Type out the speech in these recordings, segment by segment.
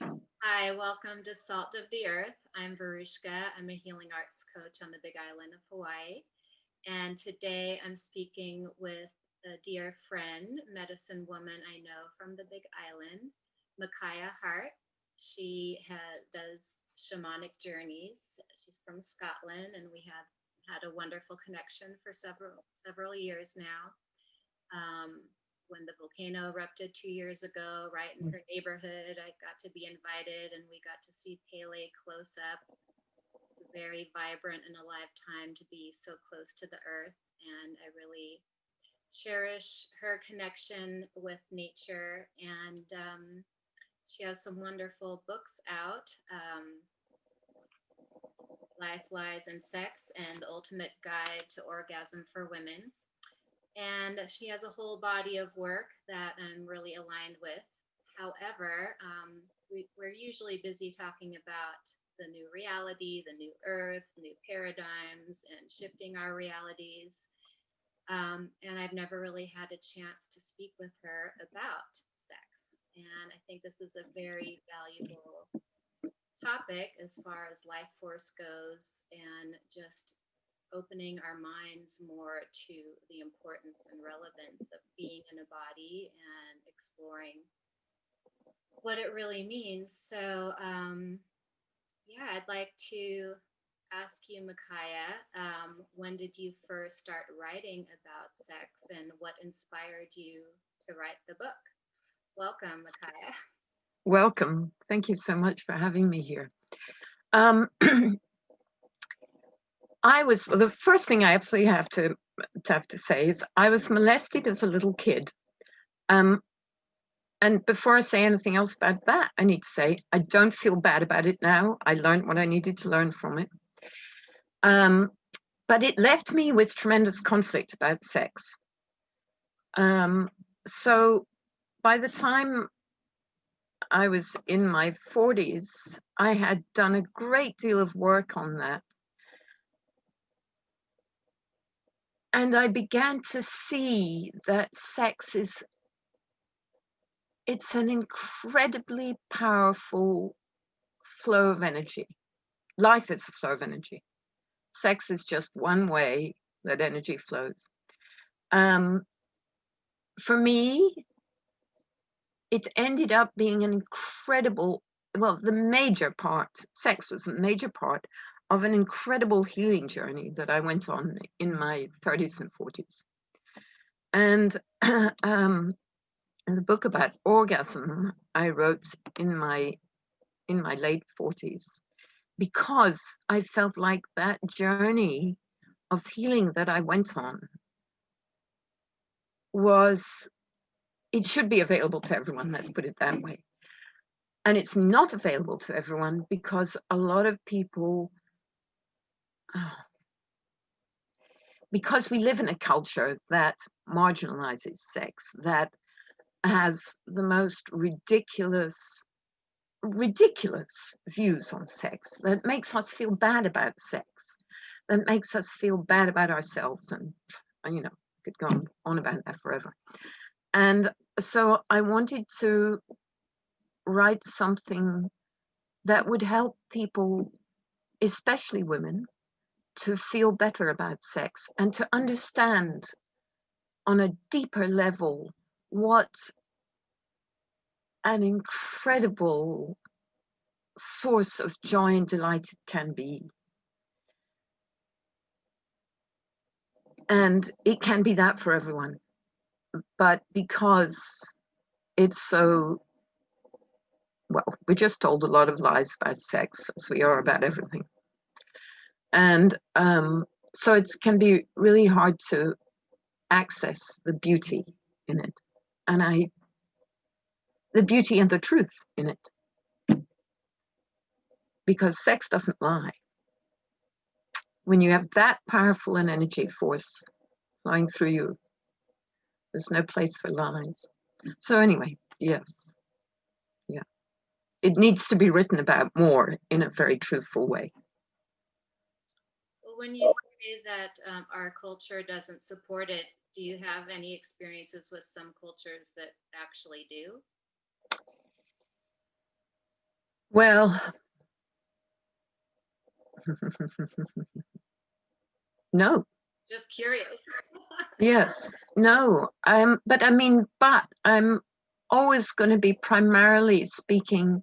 Hi, welcome to Salt of the Earth. I'm Veruschka. I'm a healing arts coach on the Big Island of Hawaii. And today I'm speaking with a dear friend, medicine woman I know from the Big Island, Mikaya Hart. Does shamanic journeys. She's from Scotland, and we have had a wonderful connection for several years now. Um, when the volcano erupted 2 years ago, right in her neighborhood, I got to be invited and we got to see Pele close up. It's a very vibrant and alive time to be so close to the earth. And I really cherish her connection with nature. And she has some wonderful books out. Life, Lies, and Sex, and the Ultimate Guide to Orgasm for Women. And she has a whole body of work that I'm really aligned with. However, we're usually busy talking about the new reality, the new earth, new paradigms, and shifting our realities. And I've never really had a chance to speak with her about sex. And I think this is a very valuable topic as far as life force goes and just opening our minds more to the importance and relevance of being in a body and exploring what it really means. So, yeah, I'd like to ask you, Mikaya, when did you first start writing about sex and what inspired you to write the book? Welcome, Mikaya. Welcome. Thank you so much for having me here. Um, well, the first thing I absolutely have to say is I was molested as a little kid. Um, and before I say anything else about that, I need to say I don't feel bad about it now. I learned what I needed to learn from it. But it left me with tremendous conflict about sex. So by the time I was in my 40s, I had done a great deal of work on that. And I began to see that it's an incredibly powerful flow of energy. Life is a flow of energy. Sex is just one way that energy flows. Um, for me, it ended up being an incredible, well, sex was a major part of an incredible healing journey that I went on in my 30s and 40s. And the book about orgasm I wrote in my late 40s because I felt like that journey of healing that I went on was it should be available to everyone, let's put it that way. And it's not available to everyone because a lot of people because we live in a culture that marginalizes sex, that has the most ridiculous views on sex, that makes us feel bad about sex, that makes us feel bad about ourselves, and could go on about that forever. And so I wanted to write something that would help people, especially women, to feel better about sex and to understand on a deeper level what an incredible source of joy and delight it can be. And it can be that for everyone. But because it's so, well, we're just told a lot of lies about sex as we are about everything. And so it can be really hard to access the beauty in it. And the beauty and the truth in it. Because sex doesn't lie. When you have that powerful an energy force flowing through you, there's no place for lies. So anyway, yes, yeah. It needs to be written about more in a very truthful way. Well, when you say that our culture doesn't support it, do you have any experiences with some cultures that actually do? Well, no. Just curious. Yes, no. But I'm always going to be primarily speaking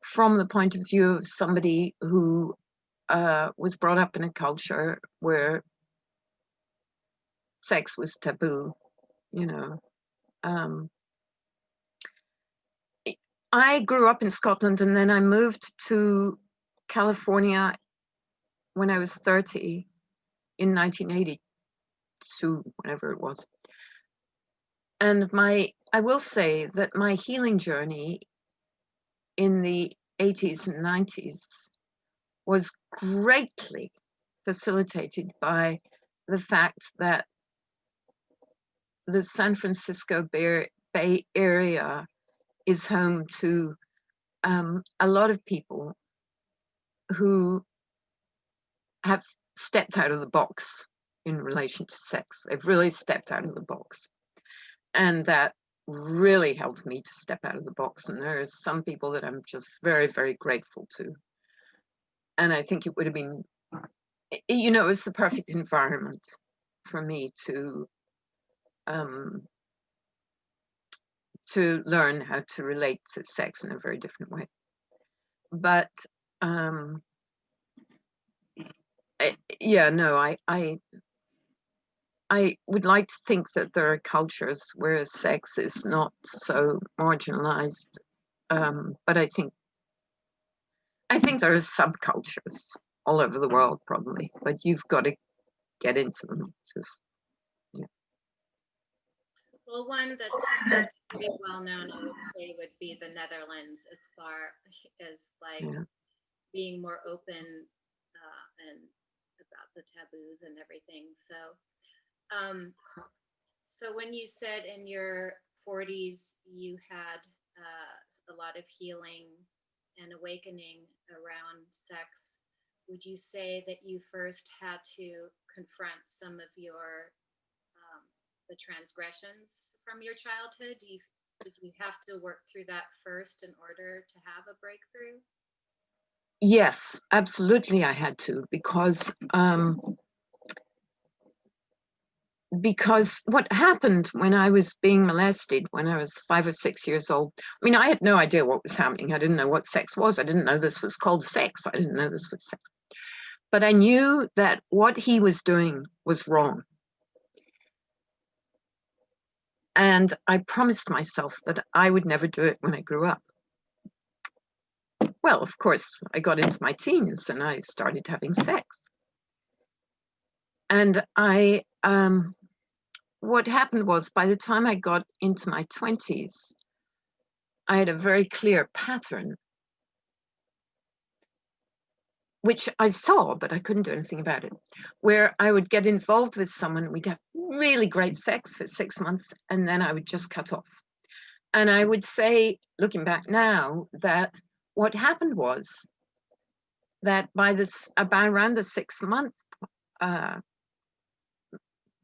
from the point of view of somebody who was brought up in a culture where sex was taboo, you know. I grew up in Scotland and then I moved to California when I was 30 in 1982, whenever it was. And I will say that my healing journey in the 80s and 90s was greatly facilitated by the fact that the San Francisco Bay Area is home to a lot of people who have stepped out of the box in relation to sex. They've really stepped out of the box. And that really helped me to step out of the box. And there are some people that I'm just very, very grateful to. And I think it would have been, you know, it was the perfect environment for me to learn how to relate to sex in a very different way. But yeah, no, I would like to think that there are cultures where sex is not so marginalized, but I think there are subcultures all over the world probably, but you've got to get into them. Just, yeah. Well, one that's pretty well known, I would say, would be the Netherlands, as far as like Yeah. being more open and about the taboos and everything. So when you said in your 40s you had a lot of healing and awakening around sex, would you say that you first had to confront some of your the transgressions from your childhood? Did you have to work through that first in order to have a breakthrough? Yes, absolutely I had to, because what happened when I was being molested when I was 5 or 6 years old, I mean, I had no idea what was happening. I didn't know what sex was. I didn't know this was called sex. I didn't know this was sex. But I knew that what he was doing was wrong. And I promised myself that I would never do it when I grew up. Well, of course, I got into my teens and I started having sex. And what happened was, by the time I got into my 20s, I had a very clear pattern, which I saw, but I couldn't do anything about it, where I would get involved with someone, we'd have really great sex for 6 months, and then I would just cut off. And I would say, looking back now, that what happened was that by around the 6-month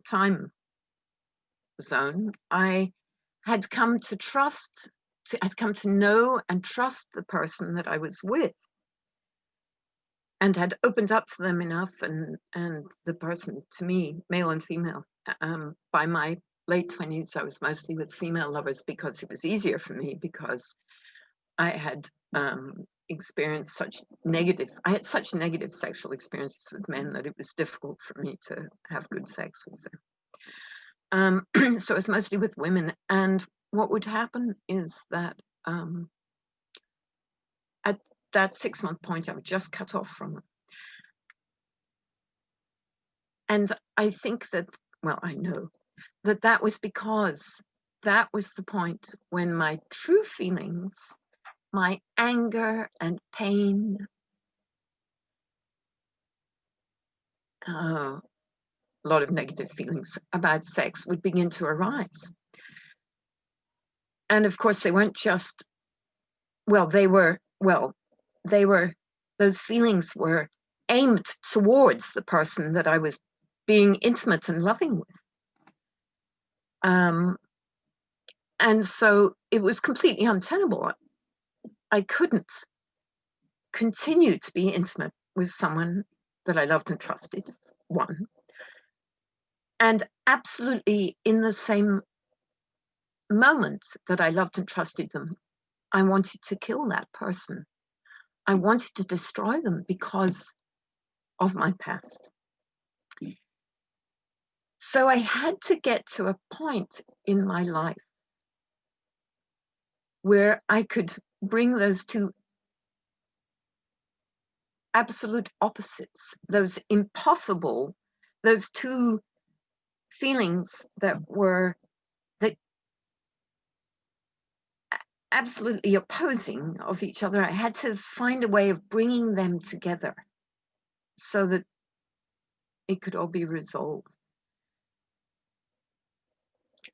time zone, I had come to trust, I'd come to know and trust the person that I was with, and had opened up to them enough, and the person to me, male and female. By my late 20s, I was mostly with female lovers because it was easier for me, because I had experienced such negative sexual experiences with men that it was difficult for me to have good sex with them. So it's mostly with women. And what would happen is that at that 6-month point, I would just cut off from them. And I think that, well, I know that was because that was the point when my true feelings, my anger and pain, a lot of negative feelings about sex would begin to arise. And of course, they weren't just, those feelings were aimed towards the person that I was being intimate and loving with. And so it was completely untenable. I couldn't continue to be intimate with someone that I loved and trusted, one, and absolutely in the same moment that I loved and trusted them, I wanted to kill that person. I wanted to destroy them because of my past. So I had to get to a point in my life where I could bring those two absolute opposites, those impossible, those two feelings that were that absolutely opposing of each other. I had to find a way of bringing them together so that it could all be resolved.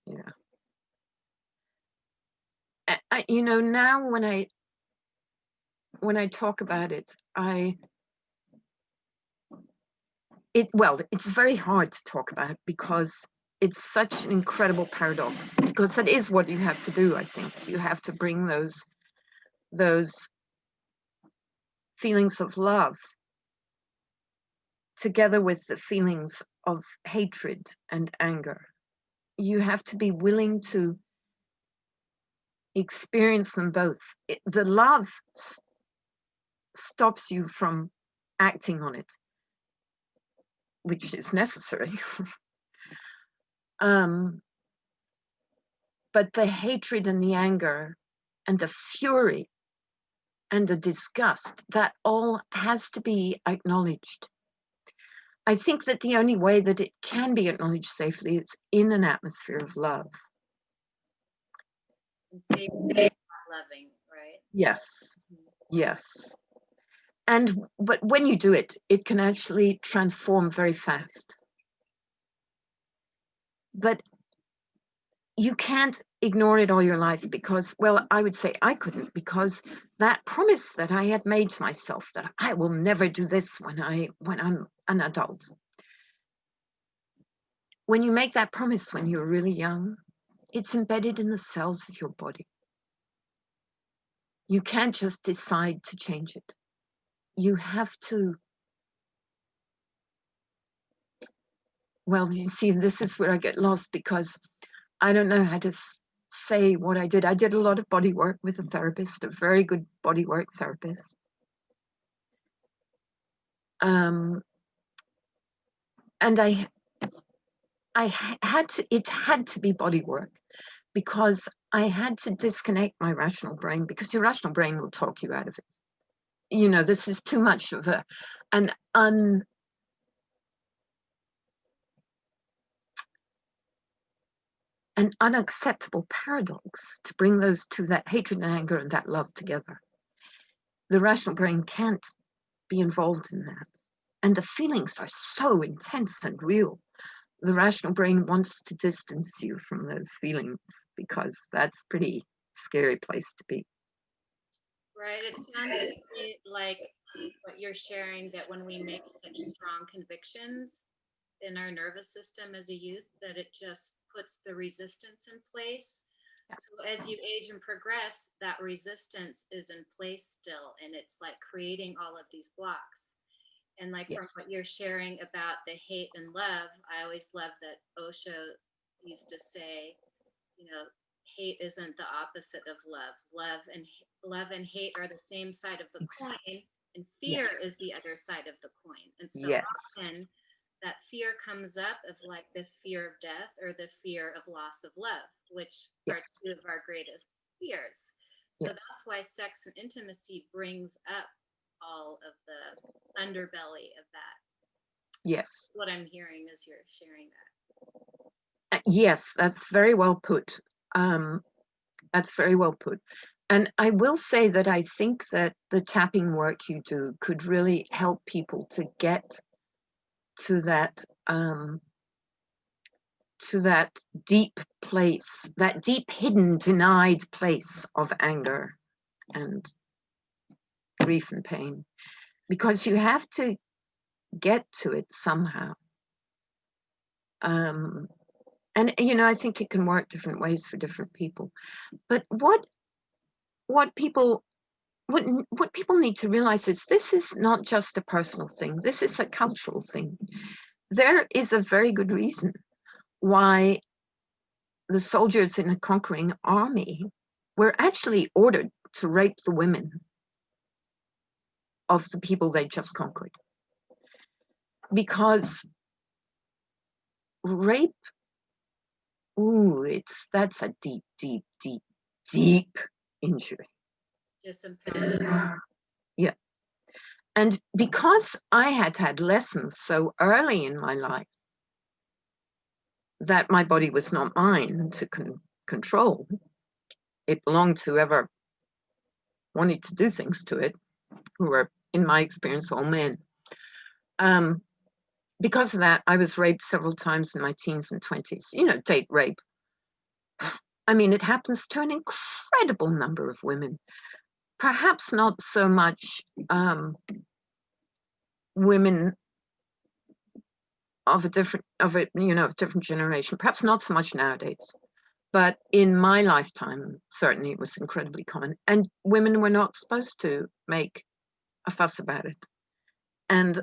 Yeah. You know, now when I talk about it, it's very hard to talk about it because it's such an incredible paradox, because that is what you have to do. I think you have to bring those feelings of love together with the feelings of hatred and anger. You have to be willing to experience them both. The love stops you from acting on it, which is necessary. But the hatred and the anger and the fury and the disgust, that all has to be acknowledged. I think that the only way that it can be acknowledged safely is in an atmosphere of love. And safe, loving, right? Yes, yes. But when you do it, it can actually transform very fast. But you can't ignore it all your life because, well, I would say I couldn't, because that promise that I had made to myself that I will never do this when I'm an adult. When you make that promise when you're really young, it's embedded in the cells of your body. You can't just decide to change it. You have to. Well, you see, this is where I get lost because I don't know how to say what I did. I did a lot of body work with a therapist, a very good body work therapist. And I had to, it had to be body work because I had to disconnect my rational brain, because your rational brain will talk you out of it. You know, this is too much of an unacceptable paradox to bring those two, that hatred and anger and that love, together. The rational brain can't be involved in that. And the feelings are so intense and real. The rational brain wants to distance you from those feelings because that's a pretty scary place to be. Right. It sounds to me like what you're sharing, that when we make such strong convictions in our nervous system as a youth, that it just puts the resistance in place. Yeah. So as you age and progress, that resistance is in place still, and it's like creating all of these blocks. And like from Yes. what you're sharing about the hate and love, I always love that Osho used to say, you know, hate isn't the opposite of love. Love and hate are the same side of the coin, and fear is the other side of the coin. And so Yes. often that fear comes up of like the fear of death or the fear of loss of love, which are two of our greatest fears. So that's why sex and intimacy brings up all of the underbelly of that. Yes. What I'm hearing as you're sharing that. Yes, that's very well put. That's very well put. And I will say that I think that the tapping work you do could really help people to get to that deep place, that deep, hidden, denied place of anger and grief and pain, because you have to get to it somehow. And you know, I think it can work different ways for different people. But what people what people need to realize is this is not just a personal thing. This is a cultural thing. There is a very good reason why the soldiers in a conquering army were actually ordered to rape the women of the people they just conquered. Because rape, that's a deep, deep, deep, deep injury. Disempowering. Yeah. And because I had lessons so early in my life that my body was not mine to control, it belonged to whoever wanted to do things to it, who were, in my experience, all men. Because of that, I was raped several times in my teens and 20s, date rape. I mean, it happens to an incredible number of women. Perhaps not so much women of a different generation. Perhaps not so much nowadays, but in my lifetime, certainly it was incredibly common. And women were not supposed to make a fuss about it. And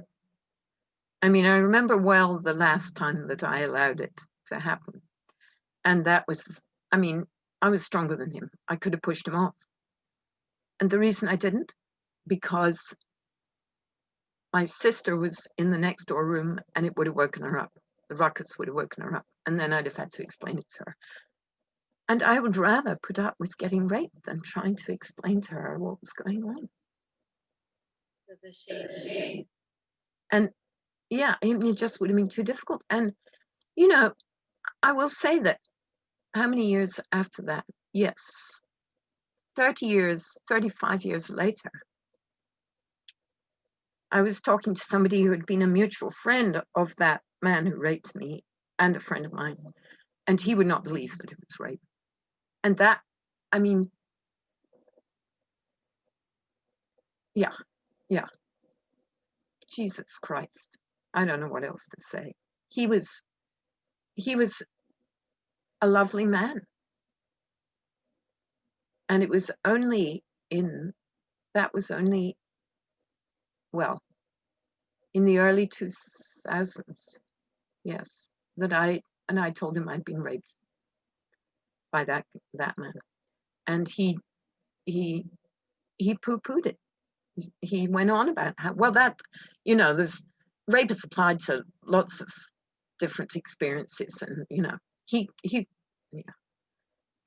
I mean, I remember well the last time that I allowed it to happen, and that was, I mean, I was stronger than him. I could have pushed him off. And the reason I didn't, because my sister was in the next door room and it would have woken her up. The ruckus would have woken her up. And then I'd have had to explain it to her. And I would rather put up with getting raped than trying to explain to her what was going on. The shame. And yeah, it just would have been too difficult. And, I will say that how many years after that? Yes, 30 years, 35 years later, I was talking to somebody who had been a mutual friend of that man who raped me and a friend of mine, and he would not believe that it was rape. And that, I mean, yeah. Jesus Christ. I don't know what else to say. He was a lovely man. And it was only in the early 2000s, yes, that I told him I'd been raped by that man. And he poo-pooed it. He went on about how, well, that, there's rape is applied to lots of different experiences. And, he, yeah.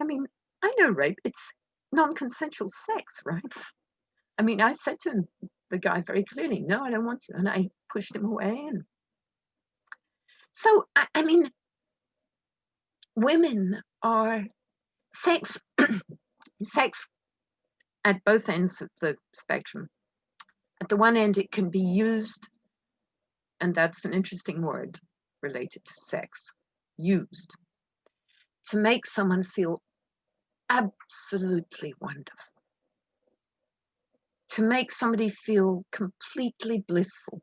I mean, I know rape, it's non-consensual sex, right? I mean, I said to the guy very clearly, no, I don't want to. And I pushed him away. And so, I mean, women are sex at both ends of the spectrum. At the one end, it can be used, and that's an interesting word related to sex, used, to make someone feel absolutely wonderful, to make somebody feel completely blissful.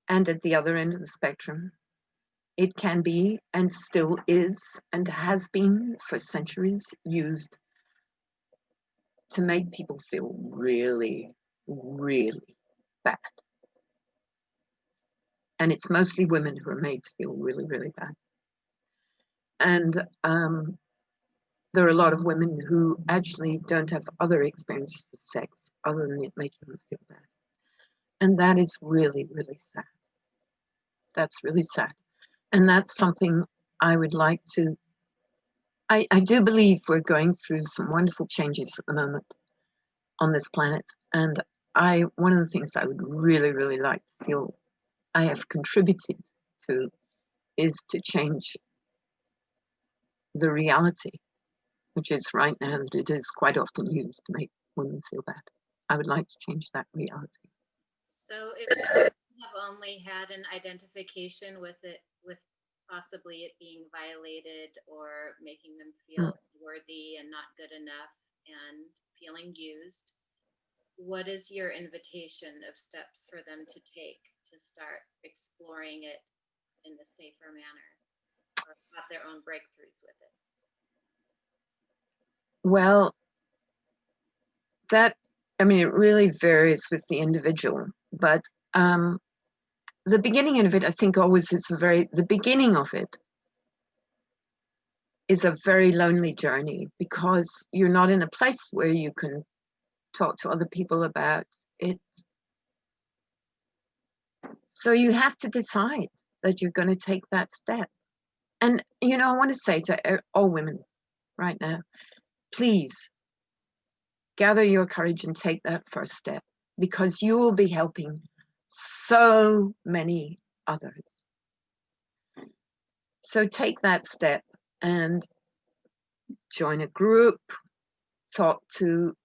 And at the other end of the spectrum, it can be, and still is, and has been for centuries, used to make people feel really, really bad. And it's mostly women who are made to feel really, really bad. And there are a lot of women who actually don't have other experiences with sex other than it making them feel bad. And that is really, really sad. That's really sad. And that's something I would like to, I do believe we're going through some wonderful changes at the moment on this planet. And one of the things I would really, really like to feel I have contributed to is to change the reality, which is right now that it is quite often used to make women feel bad. I would like to change that reality. So if you have only had an identification with it, with possibly it being violated or making them feel worthy and not good enough and feeling used, what is your invitation of steps for them to take to start exploring it in a safer manner or have their own breakthroughs with it? Well, that, I mean, it really varies with the individual, but the beginning of it, I think always the beginning of it is a very lonely journey, because you're not in a place where you can talk to other people about it. So you have to decide that you're going to take that step. And, you know, I want to say to all women right now, please gather your courage and take that first step, because you will be helping so many others. So take that step and join a group, talk to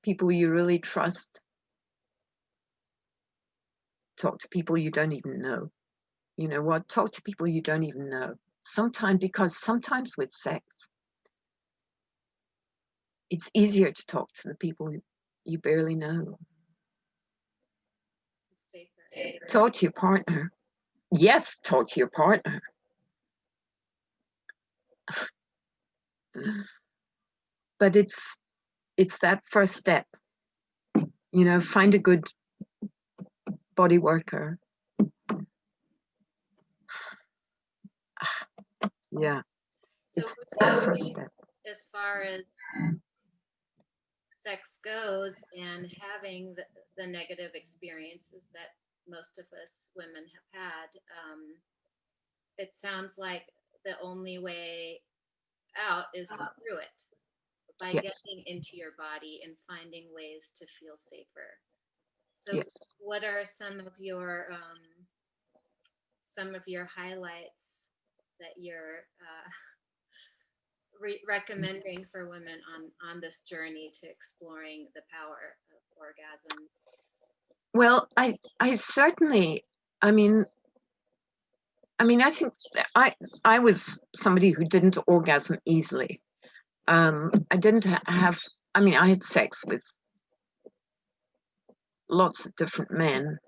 people you really trust, talk to people you don't even know. You know what? Talk to people you don't even know. Because sometimes with sex, it's easier to talk to the people you barely know. It's safer. Talk to your partner. Yes, talk to your partner. But it's that first step. You know, find a good body worker. Yeah, So it's that first step. as far as sex goes, and having the negative experiences that most of us women have had, it sounds like the only way out is through it, by Yes. getting into your body and finding ways to feel safer. So Yes. what are some of your highlights that you're recommending for women on this journey to exploring the power of orgasm? Well, I certainly, I mean, I think I was somebody who didn't orgasm easily. I didn't have, I had sex with lots of different men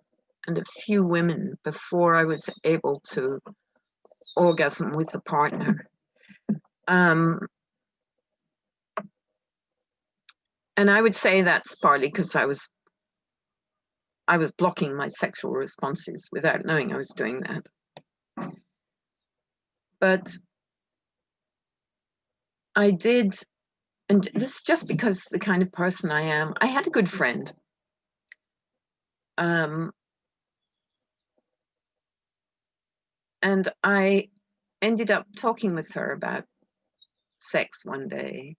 and a few women before I was able to orgasm with a partner. And I would say that's partly because I was blocking my sexual responses without knowing I was doing that. But I did, and this is just because the kind of person I am. I had a good friend. And I ended up talking with her about sex one day.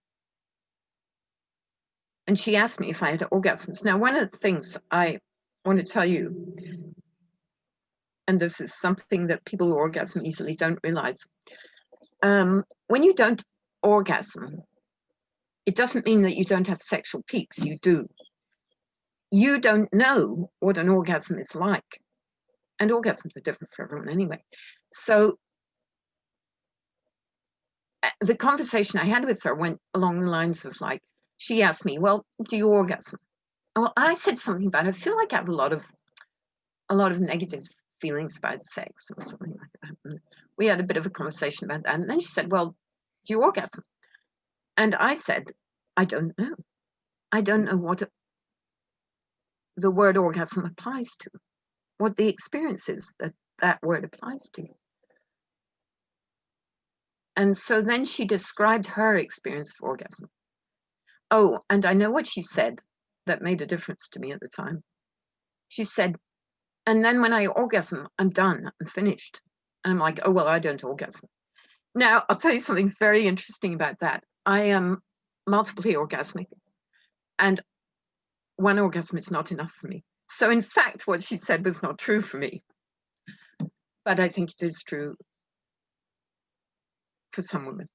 And she asked me if I had orgasms. Now, one of the things I want to tell you, and this is something that people who orgasm easily don't realize, when you don't orgasm, it doesn't mean that you don't have sexual peaks. You do. You don't know what an orgasm is like. And orgasms are different for everyone anyway. So the conversation I had with her went along the lines of like, she asked me, well, do you orgasm? Well, I said something about it. I feel like I have a lot of negative feelings about sex or something like that. And we had a bit of a conversation about that. And then she said, well, do you orgasm? And I said, I don't know. I don't know what the word orgasm applies to, what the experience is that word applies to. And so then she described her experience of orgasm. Oh, and I know what she said that made a difference to me at the time. She said, and then when I orgasm, I'm done, I'm finished. And I'm like, oh, well, I don't orgasm. Now, I'll tell you something very interesting about that. I am multiply orgasmic, and one orgasm is not enough for me. So in fact, what she said was not true for me. But I think it is true for some women.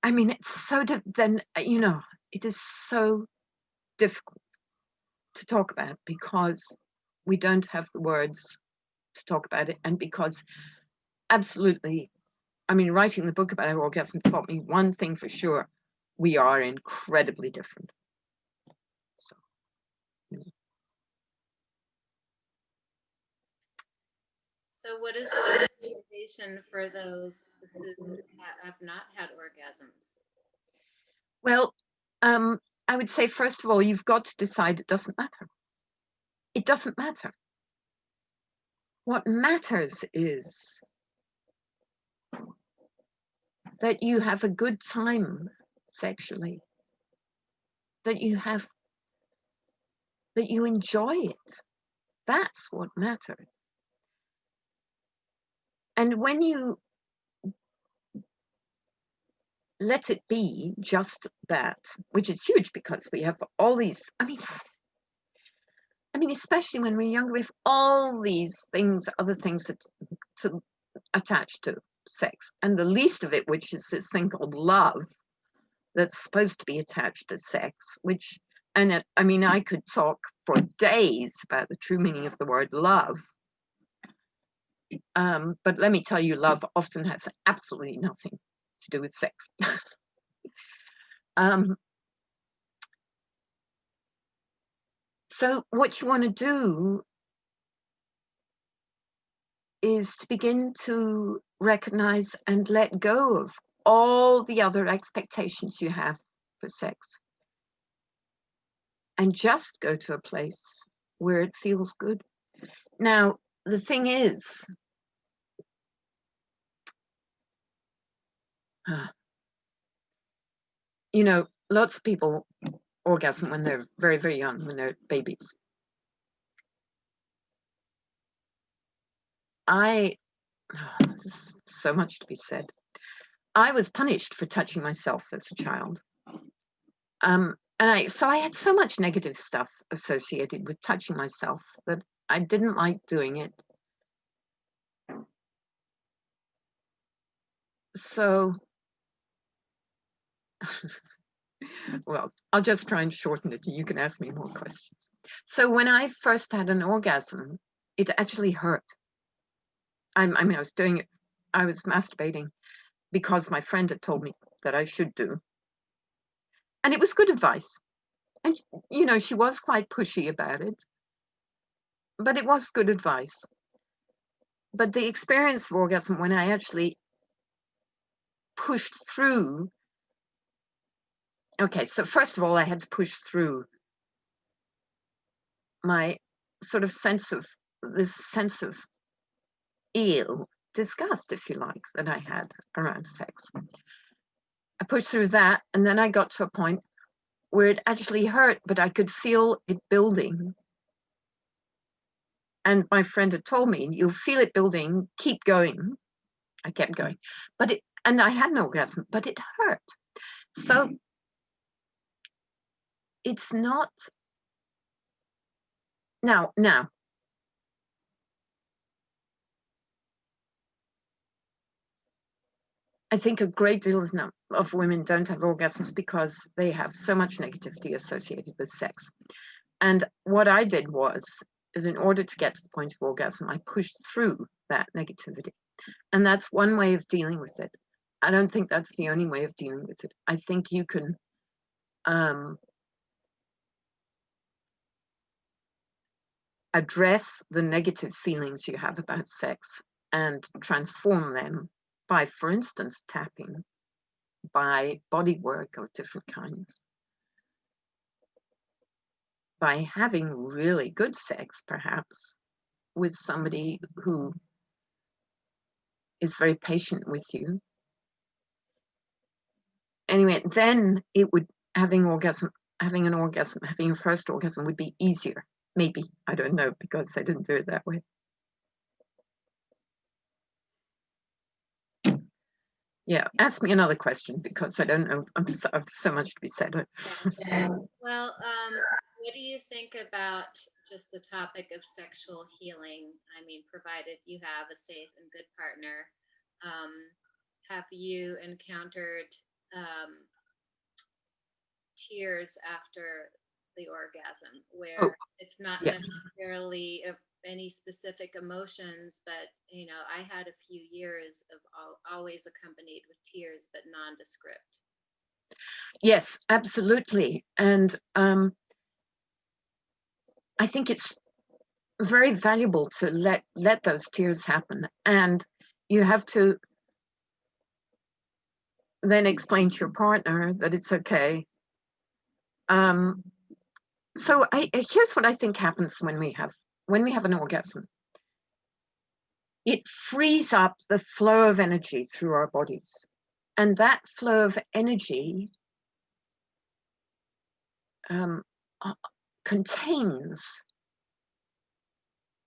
I mean, it's so then, you know, it is so difficult to talk about because we don't have the words to talk about it, and because absolutely, I mean, writing the book about orgasm taught me one thing for sure: we are incredibly different. So, you know. So what is your recommendation for those who have not had orgasms? Well, I would say, first of all, you've got to decide it doesn't matter. It doesn't matter. What matters is that you have a good time sexually, that you enjoy it. That's what matters. And when you let it be just that, which is huge because we have all these, I mean, especially when we're younger, we have all these things, other things that to attach to sex, and the least of it, which is this thing called love, that's supposed to be attached to sex, which, I mean, I could talk for days about the true meaning of the word love. But let me tell you, love often has absolutely nothing to do with sex. So what you want to do is to begin to recognize and let go of all the other expectations you have for sex, and just go to a place where it feels good. Now, the thing is, you know, lots of people orgasm when they're very, very young, when they're babies. There's so much to be said. I was punished for touching myself as a child. So I had so much negative stuff associated with touching myself that I didn't like doing it. So, well, I'll just try and shorten it. You can ask me more questions. So when I first had an orgasm, it actually hurt. I mean, I was masturbating because my friend had told me that I should do. And it was good advice. And, you know, she was quite pushy about it, but it was good advice. But the experience of orgasm, when I actually pushed through, okay, so first of all, I had to push through my sort of sense of ill, disgust, if you like, that I had around sex. I pushed through that, and then I got to a point where it actually hurt, but I could feel it building. And my friend had told me, you'll feel it building, keep going. I kept going, and I had an orgasm, but it hurt. So it's not, now, I think a great deal of women don't have orgasms because they have so much negativity associated with sex. And what I did was, in order to get to the point of orgasm, I pushed through that negativity. And that's one way of dealing with it. I don't think that's the only way of dealing with it. I think you can address the negative feelings you have about sex and transform them by, for instance, tapping, by body work of different kinds, by having really good sex, perhaps, with somebody who is very patient with you. Anyway, then it would, having your first orgasm would be easier. Maybe, I don't know, because I didn't do it that way. Yeah, ask me another question because I don't know. I have so much to be said. Well, what do you think about just the topic of sexual healing? I mean, provided you have a safe and good partner, have you encountered tears after the orgasm where it's not yes. necessarily of any specific emotions, but you know, I had a few years of always accompanied with tears, but nondescript. Yes, absolutely. And I think it's very valuable to let those tears happen. And you have to then explain to your partner that it's okay So here's what I think happens when we have an orgasm. It frees up the flow of energy through our bodies. And that flow of energy contains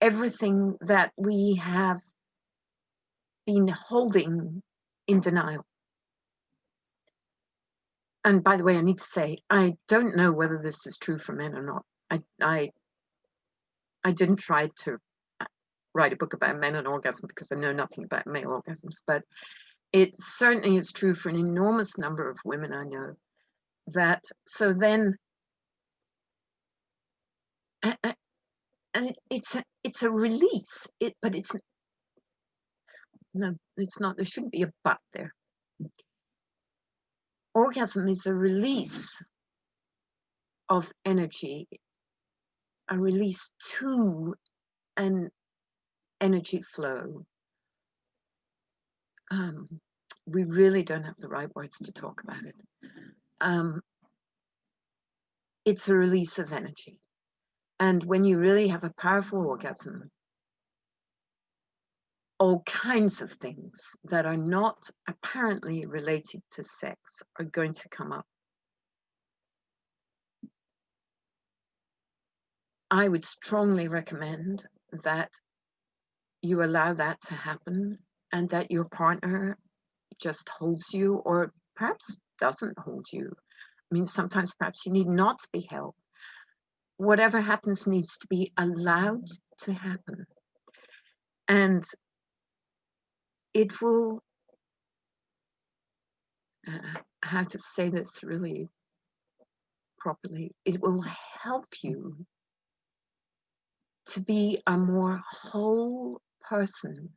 everything that we have been holding in denial. And by the way, I need to say, I don't know whether this is true for men or not. I didn't try to write a book about men and orgasm because I know nothing about male orgasms, but it certainly is true for an enormous number of women I know. That so then, and it's a release. But it's no, it's not. There shouldn't be a but there. Orgasm is a release of energy, a release to an energy flow. We really don't have the right words to talk about it. It's a release of energy. And when you really have a powerful orgasm, all kinds of things that are not apparently related to sex are going to come up. I would strongly recommend that you allow that to happen and that your partner just holds you or perhaps doesn't hold you. I mean, sometimes perhaps you need not to be held. Whatever happens needs to be allowed to happen. And it will, how to say this really properly, it will help you to be a more whole person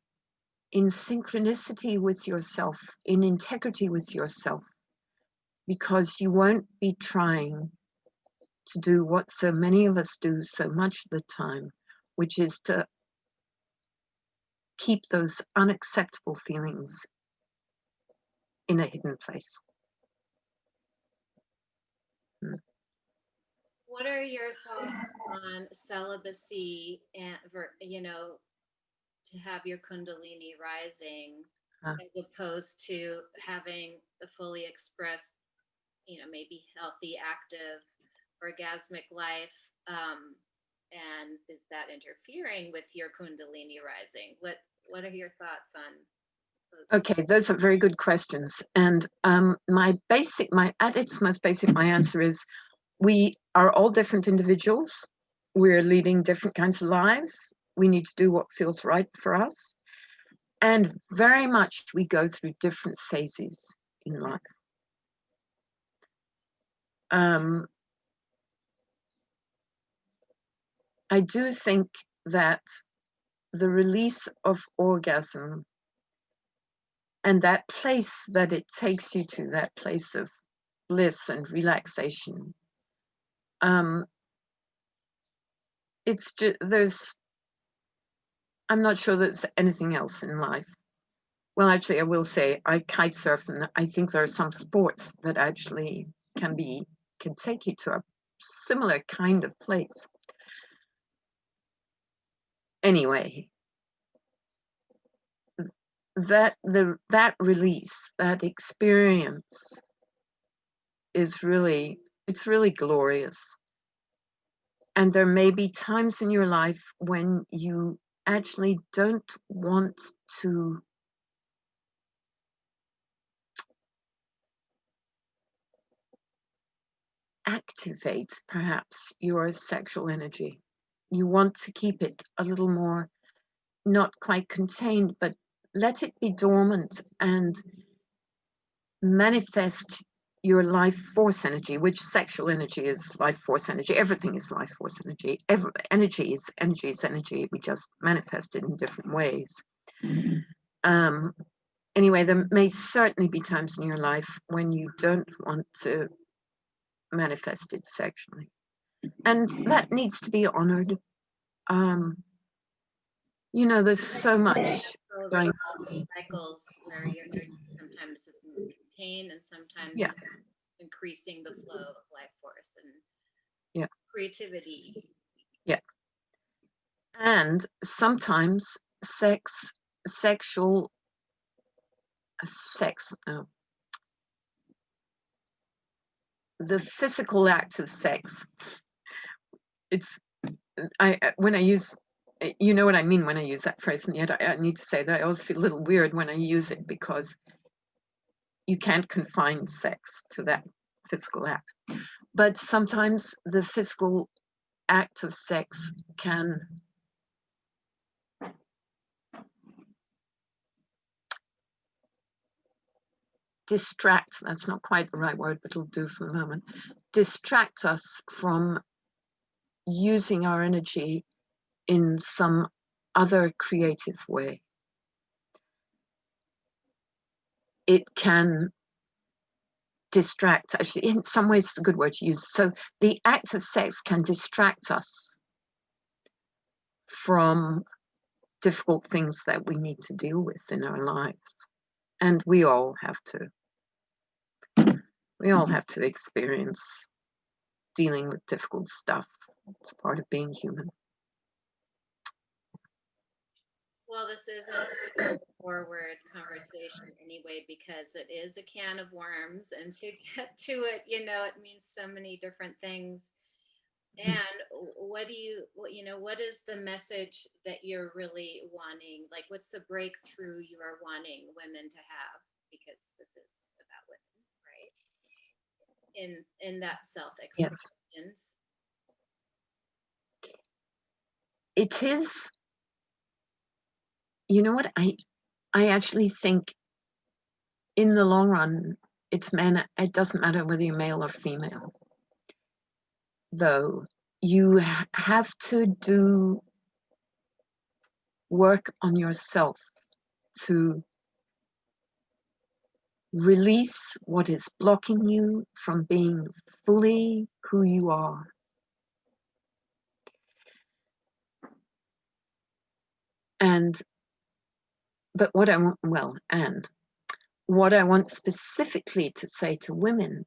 in synchronicity with yourself, in integrity with yourself, because you won't be trying to do what so many of us do so much of the time, which is to keep those unacceptable feelings in a hidden place. What are your thoughts on celibacy and, to have your Kundalini rising as opposed to having a fully expressed, maybe healthy, active, orgasmic life? And is that interfering with your Kundalini rising? What are your thoughts on those? Okay, those are very good questions. And my at its most basic, my answer is we are all different individuals. We're leading different kinds of lives. We need to do what feels right for us. And very much we go through different phases in life. I do think that the release of orgasm and that place that it takes you to, that place of bliss and relaxation, it's just, I'm not sure there's anything else in life. Well, actually, I will say I kite surf, and I think there are some sports that actually can take you to a similar kind of place. Anyway, that release, that experience is really, it's really glorious. And there may be times in your life when you actually don't want to activate perhaps your sexual energy. You want to keep it a little more, not quite contained, but let it be dormant and manifest your life force energy, which sexual energy is life force energy. Everything is life force energy. Energy is energy. We just manifest it in different ways. Anyway, there may certainly be times in your life when you don't want to manifest it sexually. And that needs to be honored. There's so much going on. Cycles where you're sometimes it's contained and sometimes increasing the flow of life force. force and Yeah. creativity. Yeah. And sometimes sex, the physical act of sex, when I use, you know what I mean when I use that phrase, and yet I need to say that I always feel a little weird when I use it, because you can't confine sex to that physical act. But sometimes the physical act of sex can distract, that's not quite the right word, but it'll do for the moment, distract us from using our energy in some other creative way. It can distract, actually, in some ways it's a good word to use. So the act of sex can distract us from difficult things that we need to deal with in our lives. And we all have to experience dealing with difficult stuff. It's part of being human. Well, this isn't a forward conversation anyway, because it is a can of worms, and to get to it, it means so many different things. And what is the message that you're really wanting? Like, what's the breakthrough you are wanting women to have? Because this is about women, right? In that self-expression. Yes. It is, you know what, I actually think in the long run, it's men, it doesn't matter whether you're male or female. Though you have to do work on yourself to release what is blocking you from being fully who you are. But what I want specifically to say to women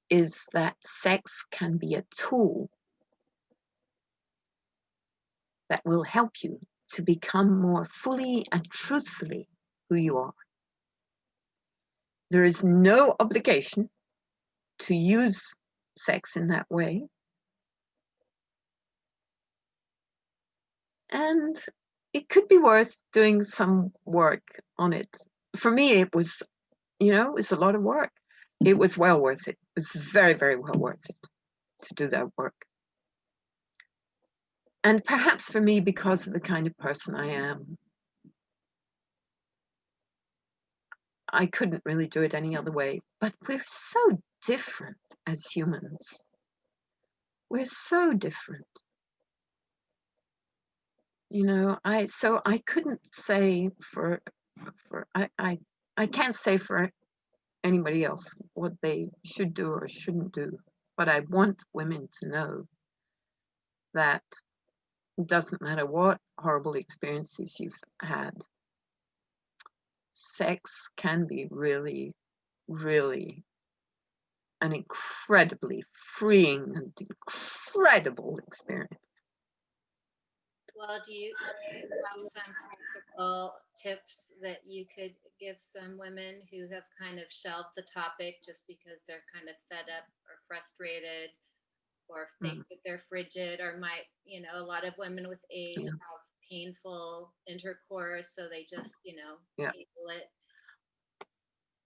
is that sex can be a tool that will help you to become more fully and truthfully who you are. There is no obligation to use sex in that way. And it could be worth doing some work on it. For me, it was, it was a lot of work. It was well worth it. It was very, very well worth it to do that work. And perhaps for me, because of the kind of person I am, I couldn't really do it any other way. But we're so different as humans. We're so different. I couldn't say I can't say for anybody else what they should do or shouldn't do, but I want women to know that it doesn't matter what horrible experiences you've had, sex can be really, really an incredibly freeing and incredible experience. Well, do you have some practical tips that you could give some women who have kind of shelved the topic just because they're kind of fed up or frustrated, or think that they're frigid, or might, a lot of women with age have painful intercourse, so they just, table it?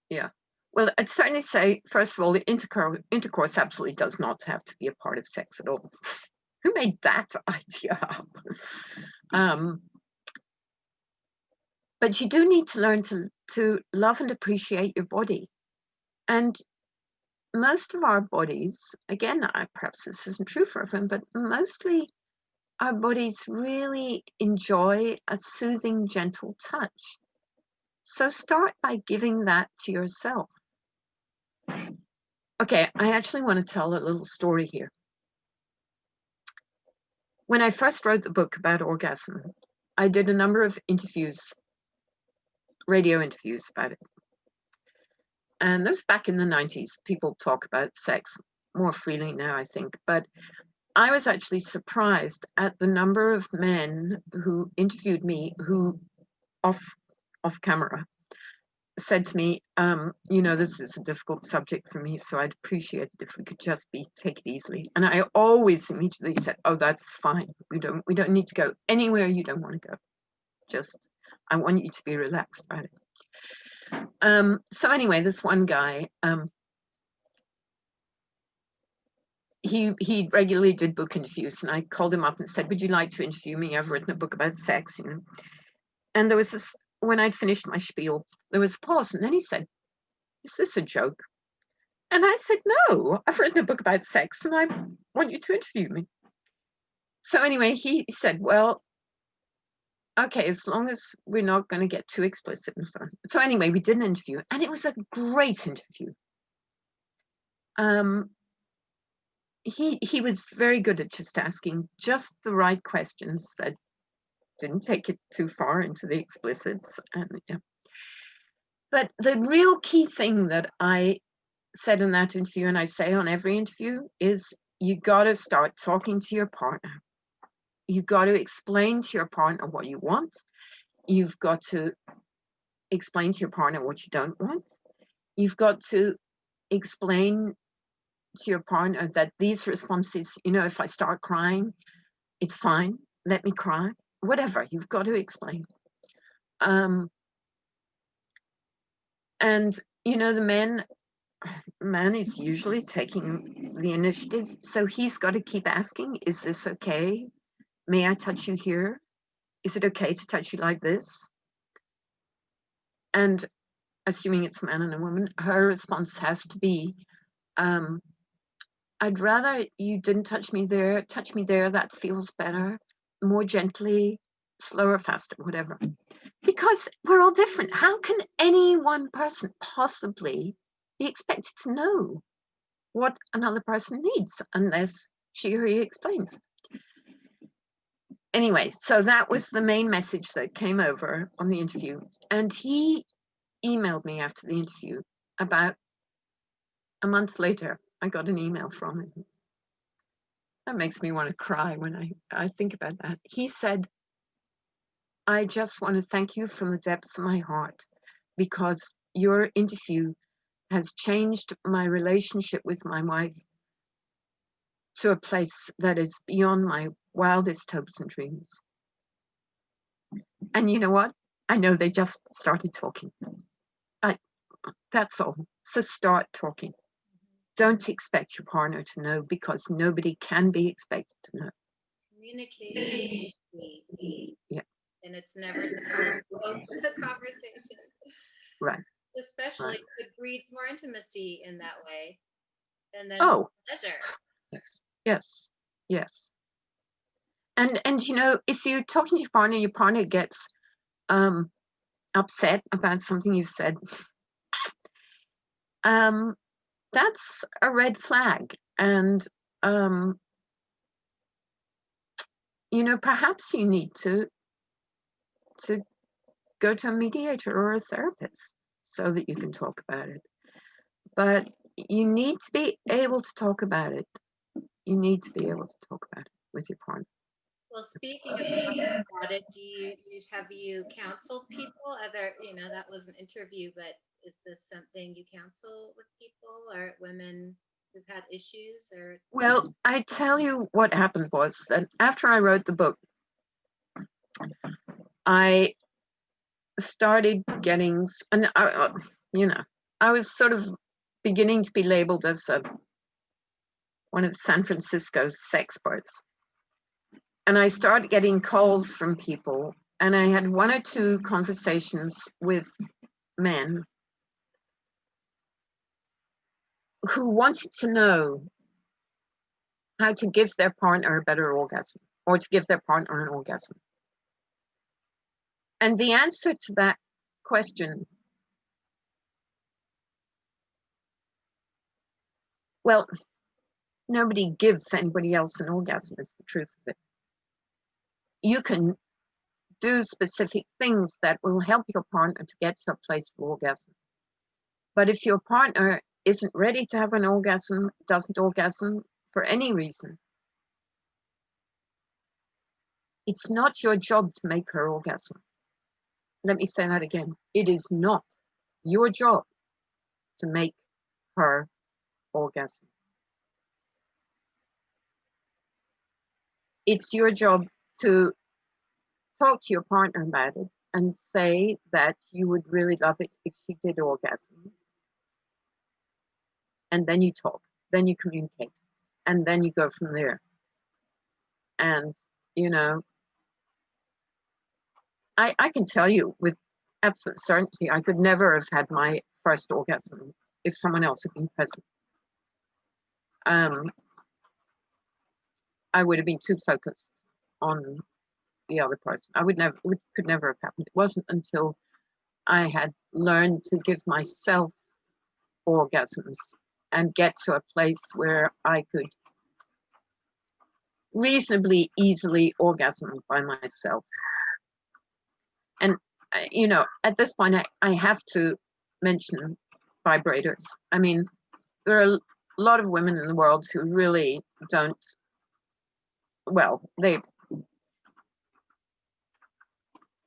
Yeah. Well, I'd certainly say, first of all, the intercourse absolutely does not have to be a part of sex at all. Who made that idea up? But you do need to learn to love and appreciate your body. And most of our bodies, again, perhaps this isn't true for everyone, but mostly our bodies really enjoy a soothing, gentle touch. So start by giving that to yourself. Okay, I actually want to tell a little story here. When I first wrote the book about orgasm, I did a number of interviews, radio interviews about it. And this was back in the 90s. People talk about sex more freely now, I think. But I was actually surprised at the number of men who interviewed me who off camera said to me, this is a difficult subject for me, so I'd appreciate it if we could just take it easily. And I always immediately said, oh, that's fine. We don't need to go anywhere you don't want to go. Just, I want you to be relaxed about it. So anyway, this one guy, he regularly did book interviews, and I called him up and said, would you like to interview me? I've written a book about sex, And there was this, when I'd finished my spiel, there was a pause, and then he said, is this a joke? And I said, no, I've written a book about sex and I want you to interview me. So anyway, he said, well, okay, as long as we're not going to get too explicit and so on. So anyway, we did an interview, and it was a great interview. He was very good at just asking just the right questions that didn't take it too far into the explicits. And yeah. But the real key thing that I said in that interview, and I say on every interview, is you got to start talking to your partner. You got to explain to your partner what you want. You've got to explain to your partner what you don't want. You've got to explain to your partner that these responses, if I start crying, it's fine. Let me cry. Whatever. You've got to explain. And the man is usually taking the initiative, so he's got to keep asking, is this okay? May I touch you here? Is it okay to touch you like this? And assuming it's a man and a woman, her response has to be, I'd rather you didn't touch me there, that feels better, more gently, slower, faster, whatever. Because we're all different. How can any one person possibly be expected to know what another person needs unless she or he explains? Anyway, so that was the main message that came over on the interview. And he emailed me after the interview. About a month later, I got an email from him. That makes me want to cry when I think about that. He said, I just want to thank you from the depths of my heart, because your interview has changed my relationship with my wife to a place that is beyond my wildest hopes and dreams. And you know what? I know they just started talking. That's all. So start talking. Don't expect your partner to know, because nobody can be expected to know. Communication. Yeah. And it's never to open the conversation. Right. Especially if it breeds more intimacy in that way. And then pleasure. Yes. And if you're talking to your partner gets upset about something you've said, that's a red flag. And perhaps you need to go to a mediator or a therapist so that you can talk about it. But you need to be able to talk about it. You need to be able to talk about it with your partner. Well, speaking of talking about it, have you counseled people? That was an interview, but is this something you counsel with people or women who've had issues? Or well, I tell you what happened was that after I wrote the book, I started getting, and I was sort of beginning to be labeled as one of San Francisco's sexperts. And I started getting calls from people, and I had one or two conversations with men who wanted to know how to give their partner a better orgasm, or to give their partner an orgasm. And the answer to that question, well, nobody gives anybody else an orgasm, is the truth of it. You can do specific things that will help your partner to get to a place of orgasm. But if your partner isn't ready to have an orgasm, doesn't orgasm for any reason, it's not your job to make her orgasm. Let me say that again. It is not your job to make her orgasm. It's your job to talk to your partner about it and say that you would really love it if she did orgasm. And then you talk, then you communicate, and then you go from there. And, you know, I can tell you with absolute certainty, I could never have had my first orgasm if someone else had been present. I would have been too focused on the other person. It could never have happened. It wasn't until I had learned to give myself orgasms and get to a place where I could reasonably easily orgasm by myself. And, you know, at this point, I have to mention vibrators. I mean, there are a lot of women in the world who really don't, well, a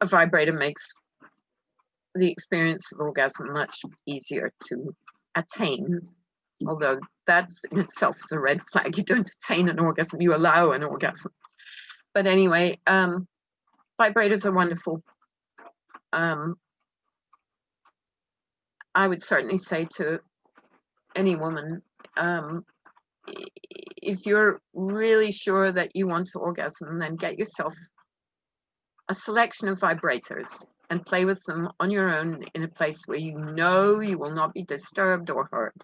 vibrator makes the experience of orgasm much easier to attain, although that's in itself is a red flag. You don't attain an orgasm, you allow an orgasm. But anyway, vibrators are wonderful. I would certainly say to any woman, if you're really sure that you want to orgasm, then get yourself a selection of vibrators and play with them on your own in a place where you know you will not be disturbed or hurt.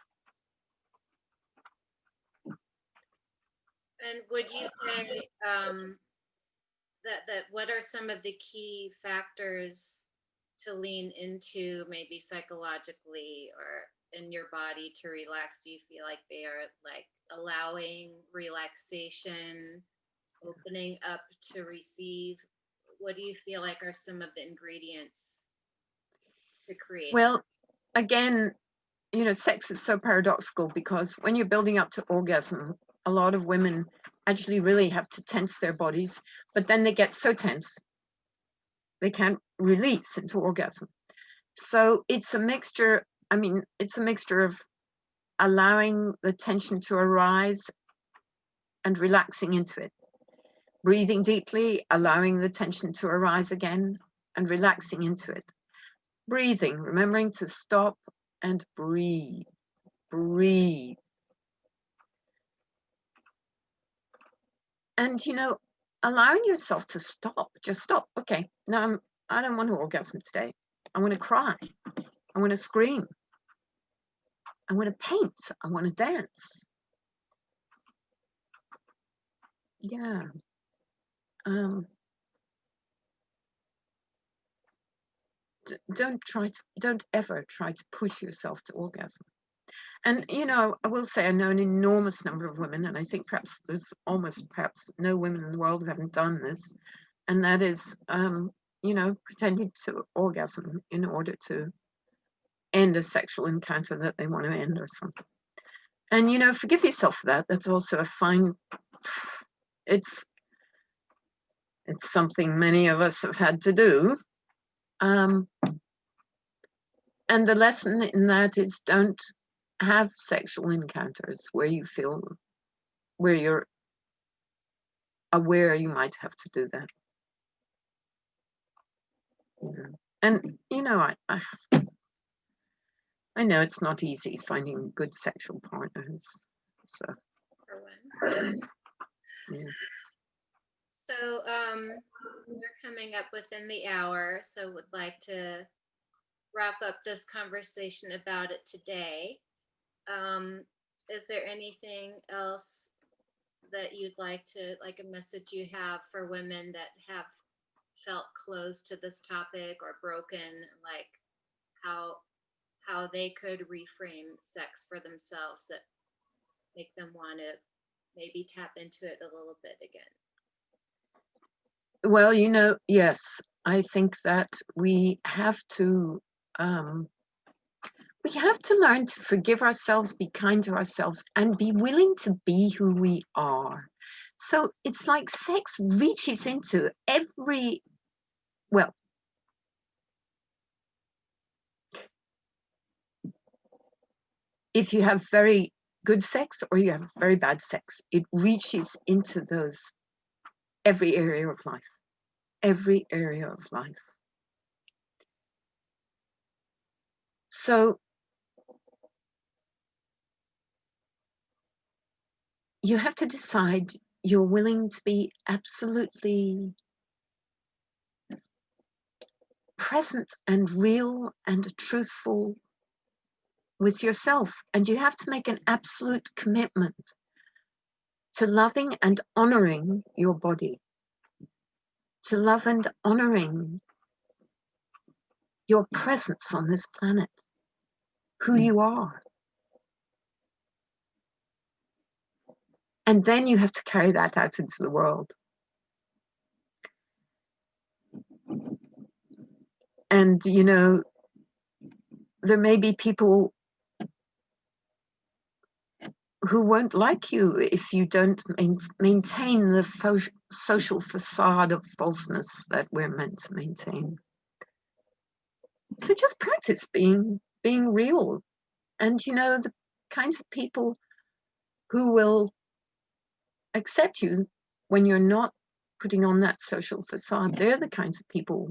And would you say that what are some of the key factors to lean into, maybe psychologically or in your body, to relax? Do you feel like they are like allowing relaxation, opening up to receive? What do you feel like are some of the ingredients to create? Well, again, you know, sex is so paradoxical because when you're building up to orgasm, a lot of women actually really have to tense their bodies, but then they get so tense they can't release into orgasm. So it's a mixture. I mean, it's a mixture of allowing the tension to arise and relaxing into it, breathing deeply, allowing the tension to arise again and relaxing into it, breathing, remembering to stop and breathe. And, you know, allowing yourself to stop, just stop. Okay, now I don't want to orgasm today. I want to cry. I want to scream. I want to paint. I want to dance. Yeah. Don't ever try to push yourself to orgasm. And, you know, I will say I know an enormous number of women, and I think perhaps there's perhaps no women in the world who haven't done this, and that is, you know, pretending to orgasm in order to end a sexual encounter that they want to end or something. And, you know, forgive yourself for that. That's also a fine, it's something many of us have had to do. And the lesson in that is don't have sexual encounters where you're aware you might have to do that. You know? And, you know, I know it's not easy finding good sexual partners. So, yeah. So we're coming up within the hour, so would like to wrap up this conversation about it today. Is there anything else that you'd like to, like a message you have for women that have felt close to this topic or broken, like how they could reframe sex for themselves that make them want to maybe tap into it a little bit again? Well, you know, yes, I think that we have to we have to learn to forgive ourselves, be kind to ourselves, and be willing to be who we are. So it's like sex reaches into every, well, if you have very good sex or you have very bad sex, it reaches into those, every area of life, every area of life. So you have to decide you're willing to be absolutely present and real and truthful with yourself. And you have to make an absolute commitment to loving and honoring your body, to love and honoring your presence on this planet, who you are. And then you have to carry that out into the world. And, you know, there may be people who won't like you if you don't maintain the social facade of falseness that we're meant to maintain. So just practice being real. And, you know, the kinds of people who will accept you when you're not putting on that social facade, they're the kinds of people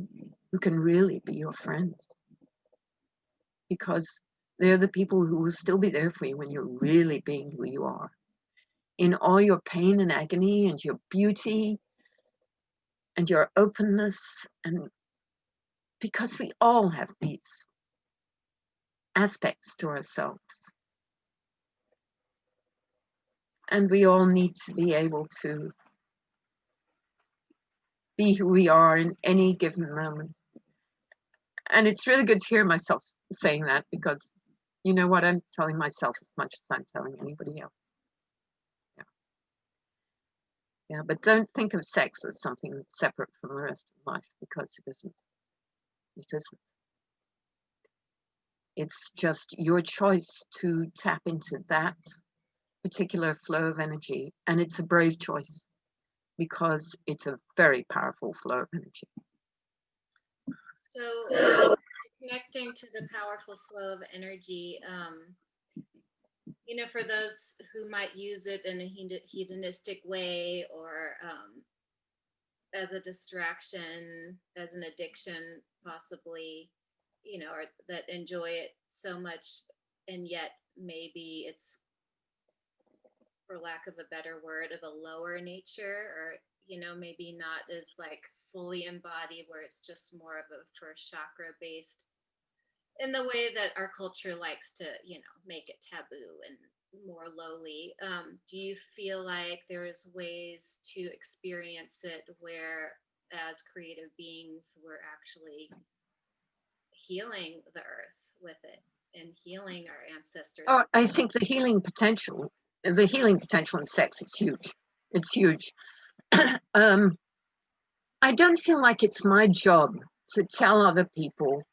who can really be your friends, because they're the people who will still be there for you when you're really being who you are, in all your pain and agony and your beauty and your openness. And because we all have these aspects to ourselves, and we all need to be able to be who we are in any given moment. And it's really good to hear myself saying that, because you know what, I'm telling myself as much as I'm telling anybody else. Yeah, but don't think of sex as something that's separate from the rest of life, because it isn't. It isn't. It's just your choice to tap into that particular flow of energy, and it's a brave choice because it's a very powerful flow of energy. So connecting to the powerful flow of energy, you know, for those who might use it in a hedonistic way, or as a distraction, as an addiction, possibly, you know, or that enjoy it so much, and yet maybe it's, for lack of a better word, of a lower nature, or, you know, maybe not as like fully embodied, where it's just more of a first chakra based, in the way that our culture likes to, you know, make it taboo and more lowly. Do you feel like there's ways to experience it where, as creative beings, we're actually healing the earth with it and healing our ancestors? Oh, I think the healing potential in sex is huge. It's huge. I don't feel like it's my job to tell other people,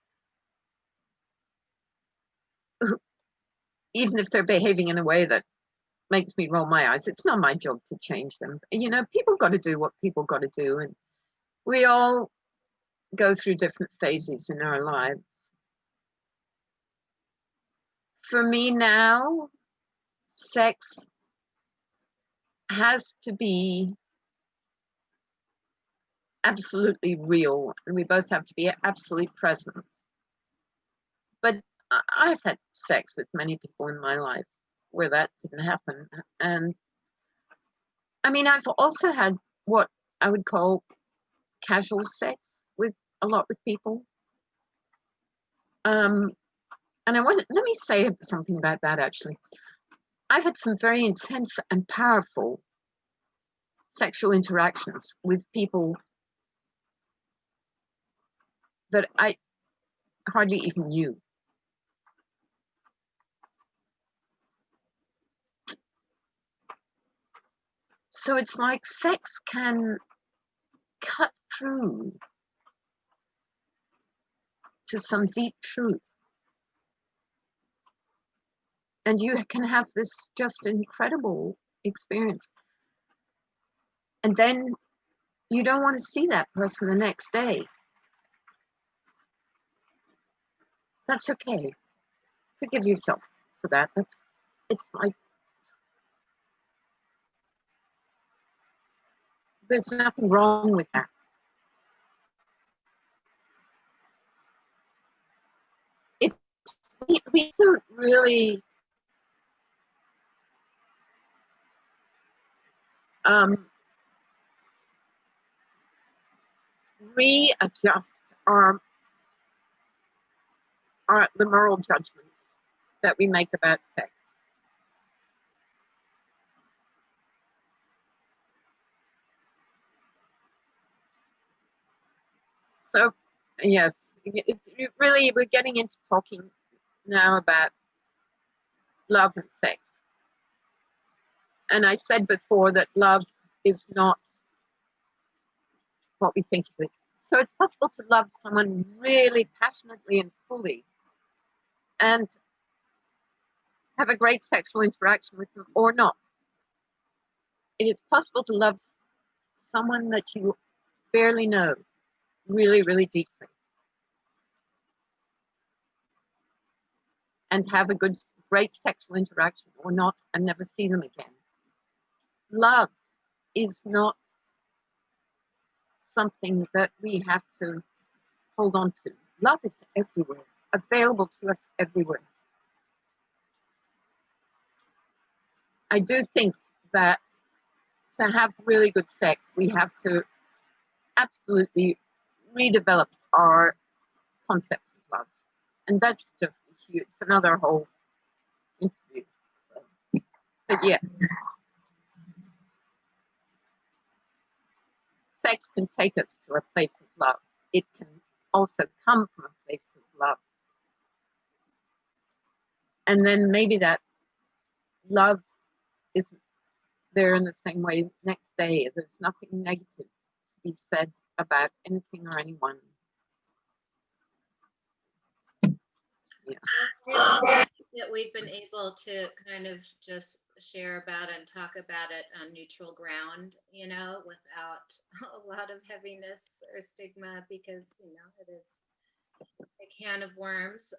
even if they're behaving in a way that makes me roll my eyes, it's not my job to change them. You know, people got to do what people got to do, and we all go through different phases in our lives. For me now, sex has to be absolutely real, and we both have to be absolute present. But I've had sex with many people in my life where that didn't happen. And I mean, I've also had what I would call casual sex with a lot with people. And let me say something about that actually. I've had some very intense and powerful sexual interactions with people that I hardly even knew. So it's like sex can cut through to some deep truth. And you can have this just incredible experience. And then you don't want to see that person the next day. That's okay. Forgive yourself for that. It's like there's nothing wrong with that. It's we should really readjust the moral judgments that we make about sex. So, yes, really, we're getting into talking now about love and sex. And I said before that love is not what we think it is. So it's possible to love someone really passionately and fully and have a great sexual interaction with them or not. It is possible to love someone that you barely know really, really deeply and have a great sexual interaction or not and never see them again. Love is not something that we have to hold on to. Love is everywhere, available to us everywhere. I do think that to have really good sex, we have to absolutely redevelop our concepts of love. And that's just huge. It's another whole interview. So, but yes, sex can take us to a place of love. It can also come from a place of love. And then maybe that love isn't there in the same way next day. There's nothing negative to be said about anything or anyone. Yeah. That we've been able to kind of just share about it and talk about it on neutral ground, you know, without a lot of heaviness or stigma, because you know it is a can of worms.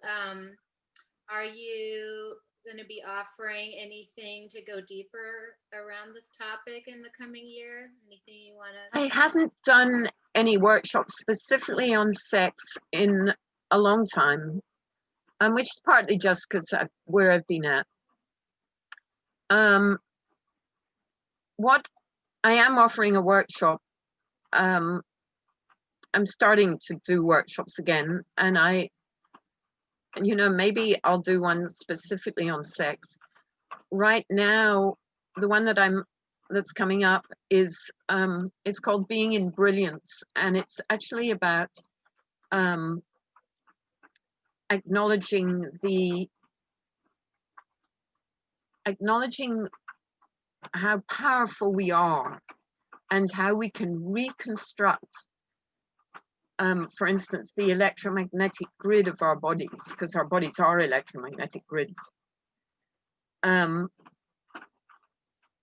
Are you going to be offering anything to go deeper around this topic in the coming year? Anything you want to? I haven't done any workshops specifically on sex in a long time, which is partly just because where I've been at. What I am offering a workshop. I'm starting to do workshops again, and maybe I'll do one specifically on sex. Right now, the one that's coming up is it's called Being in Brilliance, and it's actually about acknowledging how powerful we are and how we can reconstruct, for instance, the electromagnetic grid of our bodies, because our bodies are electromagnetic grids.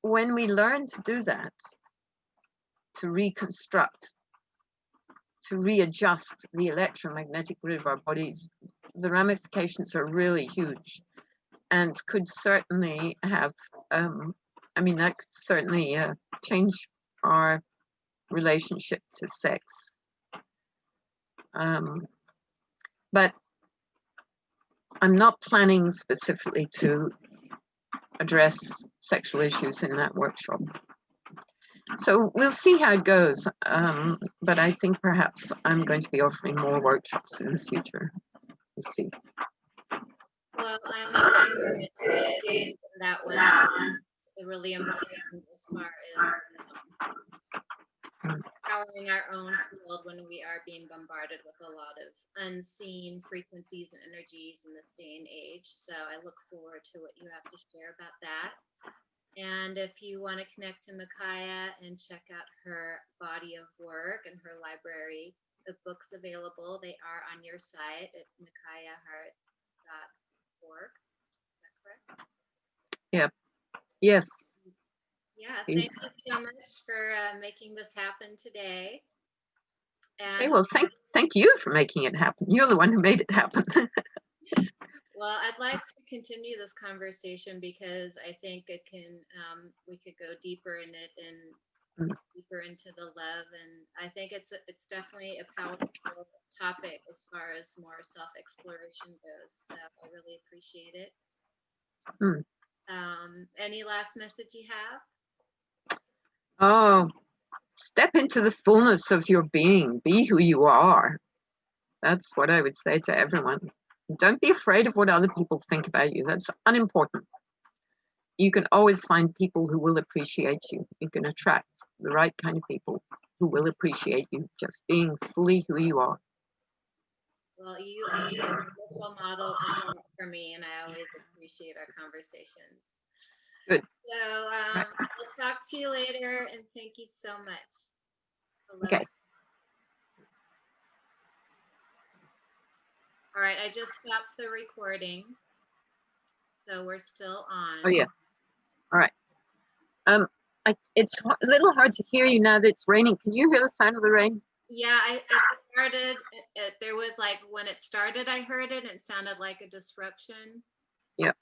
When we learn to do that, to reconstruct, to readjust the electromagnetic grid of our bodies, the ramifications are really huge and could certainly have, that could certainly change our relationship to sex. But I'm not planning specifically to address sexual issues in that workshop. So we'll see how it goes. But I think perhaps I'm going to be offering more workshops in the future. We'll see. Well, I'm looking into that one. It's really important as far as powering our own field when we are being bombarded with a lot of unseen frequencies and energies in this day and age. So I look forward to what you have to share about that. And if you want to connect to Mikaya and check out her body of work and her library of books available, they are on your site at mikayaheart.org. Is that correct? Yeah. Yes. Yeah, He's, thank you so much for making this happen today. okay, And well, thank you for making it happen. You're the one who made it happen. well, I'd like to continue this conversation because I think it can, we could go deeper in it and Mm. deeper into the love. And I think it's definitely a powerful topic as far as more self exploration goes. So I really appreciate it. Mm. Any last message you have? Oh, step into the fullness of your being. Be who you are. That's what I would say to everyone. Don't be afraid of what other people think about you. That's unimportant. You can always find people who will appreciate you. You can attract the right kind of people who will appreciate you just being fully who you are. Well, you are a wonderful model for me, and I always appreciate our conversations. Good. So Right. I'll talk to you later, and thank you so much. Hello. Okay. All right, I just stopped the recording, so we're still on. Oh yeah. All right. It's a little hard to hear you now that it's raining. Can you hear the sound of the rain? Yeah, it started. There was like when it started, I heard it. And it sounded like a disruption. Yep.